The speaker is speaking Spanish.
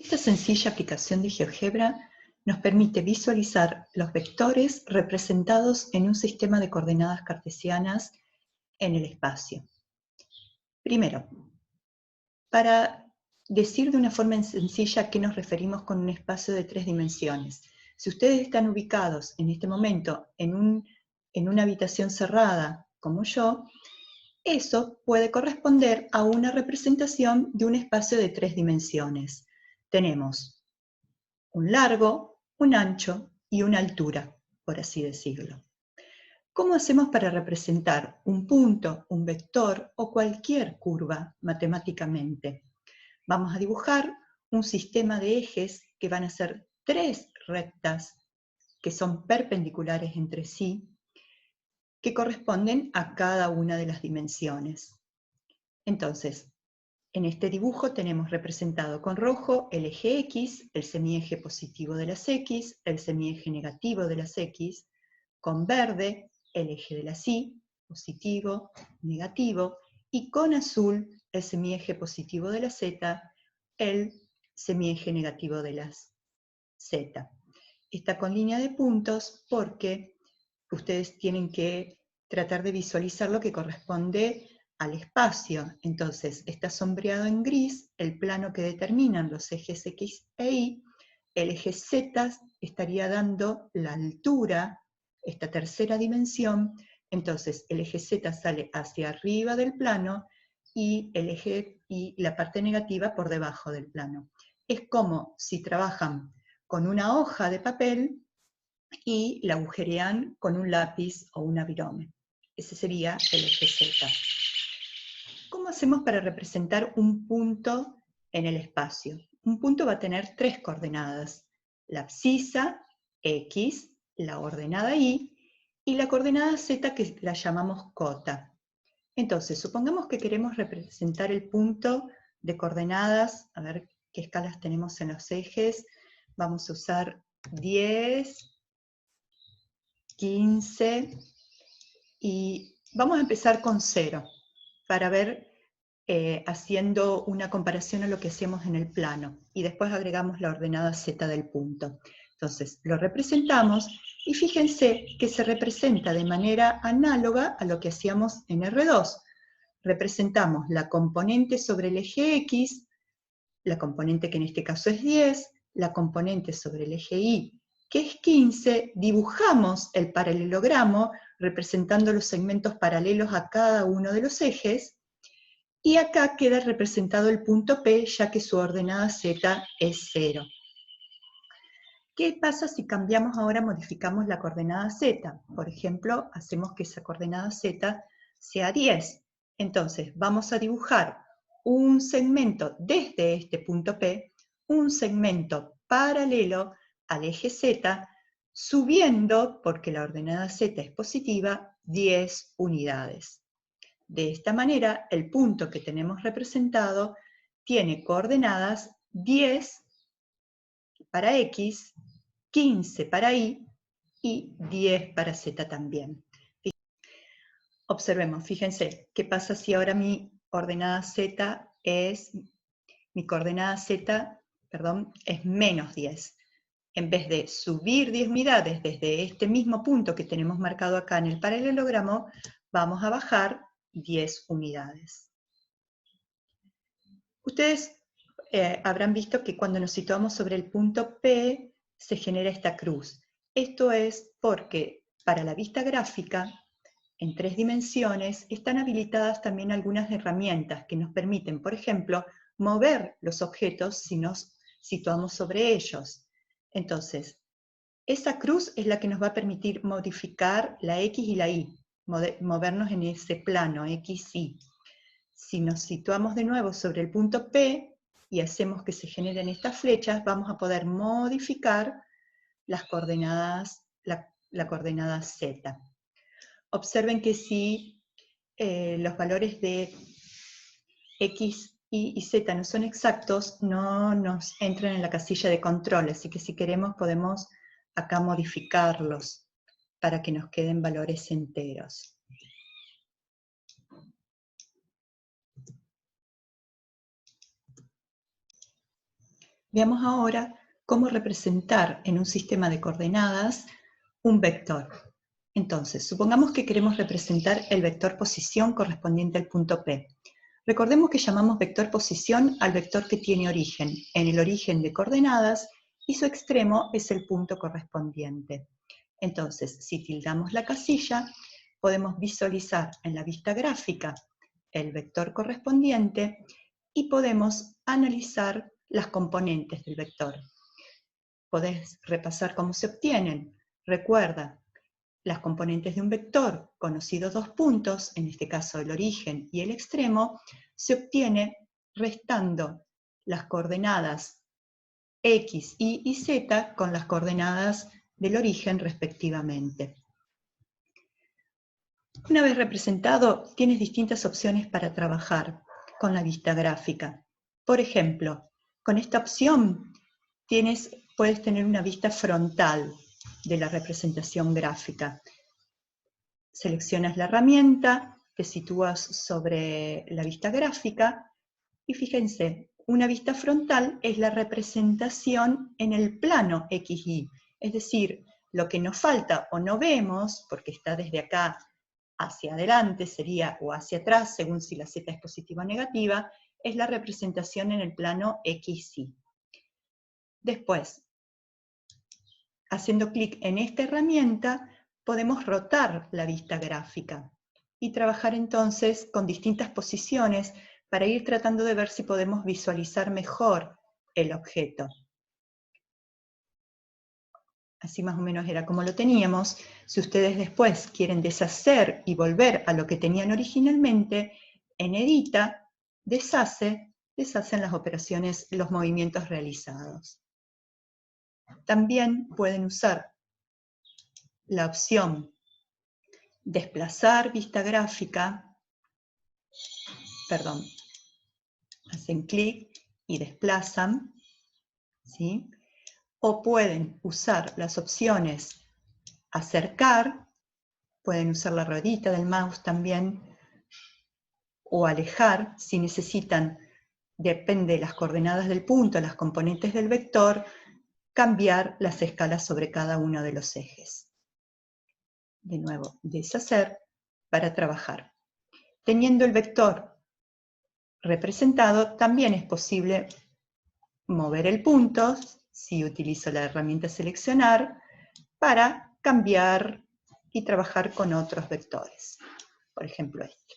Esta sencilla aplicación de GeoGebra nos permite visualizar los vectores representados en un sistema de coordenadas cartesianas en el espacio. Primero, para decir de una forma sencilla a qué nos referimos con un espacio de 3 dimensiones. Si ustedes están ubicados en este momento en una habitación cerrada, como yo, eso puede corresponder a una representación de un espacio de 3 dimensiones. Tenemos un largo, un ancho y una altura, por así decirlo. ¿Cómo hacemos para representar un punto, un vector o cualquier curva matemáticamente? Vamos a dibujar un sistema de ejes que van a ser 3 rectas que son perpendiculares entre sí, que corresponden a cada una de las dimensiones. Entonces, en este dibujo tenemos representado con rojo el eje X, el semieje positivo de las X, el semieje negativo de las X, con verde el eje de las Y, positivo, negativo, y con azul el semieje positivo de la Z, el semieje negativo de las Z. Está con línea de puntos porque ustedes tienen que tratar de visualizar lo que corresponde al espacio. Entonces, está sombreado en gris el plano que determinan los ejes X e Y. El eje Z estaría dando la altura, esta tercera dimensión. Entonces, el eje Z sale hacia arriba del plano y el eje y la parte negativa por debajo del plano. Es como si trabajan con una hoja de papel y la agujerean con un lápiz o una virome. Ese sería el eje Z. ¿Cómo hacemos para representar un punto en el espacio? Un punto va a tener 3 coordenadas: la abscisa, X, la ordenada Y, y la coordenada Z, que la llamamos cota. Entonces, supongamos que queremos representar el punto de coordenadas, a ver qué escalas tenemos en los ejes. Vamos a usar 10, 15, y vamos a empezar con 0, para ver, haciendo una comparación a lo que hacemos en el plano, y después agregamos la ordenada Z del punto. Entonces, lo representamos, y fíjense que se representa de manera análoga a lo que hacíamos en R2. Representamos la componente sobre el eje X, la componente que en este caso es 10, la componente sobre el eje Y, que es 15, dibujamos el paralelogramo representando los segmentos paralelos a cada uno de los ejes, y acá queda representado el punto P, ya que su ordenada Z es 0. ¿Qué pasa si cambiamos ahora, modificamos la coordenada Z? Por ejemplo, hacemos que esa coordenada Z sea 10. Entonces, vamos a dibujar un segmento desde este punto P, un segmento paralelo al eje Z, subiendo, porque la ordenada Z es positiva, 10 unidades. De esta manera, el punto que tenemos representado tiene coordenadas 10 para X, 15 para Y y 10 para Z también. Observemos, fíjense, ¿qué pasa si ahora mi coordenada Z es menos 10? En vez de subir 10 unidades desde este mismo punto que tenemos marcado acá en el paralelogramo, vamos a bajar 10 unidades. Ustedes habrán visto que cuando nos situamos sobre el punto P, se genera esta cruz. Esto es porque para la vista gráfica, en 3 dimensiones, están habilitadas también algunas herramientas que nos permiten, por ejemplo, mover los objetos si nos situamos sobre ellos. Entonces, esa cruz es la que nos va a permitir modificar la X y la Y, movernos en ese plano, X, Y. Si nos situamos de nuevo sobre el punto P y hacemos que se generen estas flechas, vamos a poder modificar las coordenadas, la coordenada Z. Observen que si los valores de X, Y y Z no son exactos, no nos entran en la casilla de control, así que si queremos podemos acá modificarlos para que nos queden valores enteros. Veamos ahora cómo representar en un sistema de coordenadas un vector. Entonces, supongamos que queremos representar el vector posición correspondiente al punto P. Recordemos que llamamos vector posición al vector que tiene origen en el origen de coordenadas y su extremo es el punto correspondiente. Entonces, si tildamos la casilla, podemos visualizar en la vista gráfica el vector correspondiente y podemos analizar las componentes del vector. Podés repasar cómo se obtienen. Recuerda, las componentes de un vector, conocidos dos puntos, en este caso el origen y el extremo, se obtiene restando las coordenadas X, Y y Z con las coordenadas del origen respectivamente. Una vez representado, tienes distintas opciones para trabajar con la vista gráfica. Por ejemplo, con esta opción puedes tener una vista frontal de la representación gráfica. Seleccionas la herramienta, te sitúas sobre la vista gráfica y fíjense, una vista frontal es la representación en el plano XY, es decir, lo que nos falta o no vemos, porque está desde acá hacia adelante sería, o hacia atrás, según si la Z es positiva o negativa, es la representación en el plano XY. Después, haciendo clic en esta herramienta, podemos rotar la vista gráfica y trabajar entonces con distintas posiciones para ir tratando de ver si podemos visualizar mejor el objeto. Así más o menos era como lo teníamos. Si ustedes después quieren deshacer y volver a lo que tenían originalmente, en Edita, deshacen las operaciones, los movimientos realizados. También pueden usar la opción desplazar vista gráfica, hacen clic y desplazan, ¿sí? O pueden usar las opciones acercar, pueden usar la ruedita del mouse también, o alejar, si necesitan, depende de las coordenadas del punto, las componentes del vector, cambiar las escalas sobre cada uno de los ejes. De nuevo, deshacer para trabajar. Teniendo el vector representado, también es posible mover el punto, si utilizo la herramienta seleccionar, para cambiar y trabajar con otros vectores. Por ejemplo, este.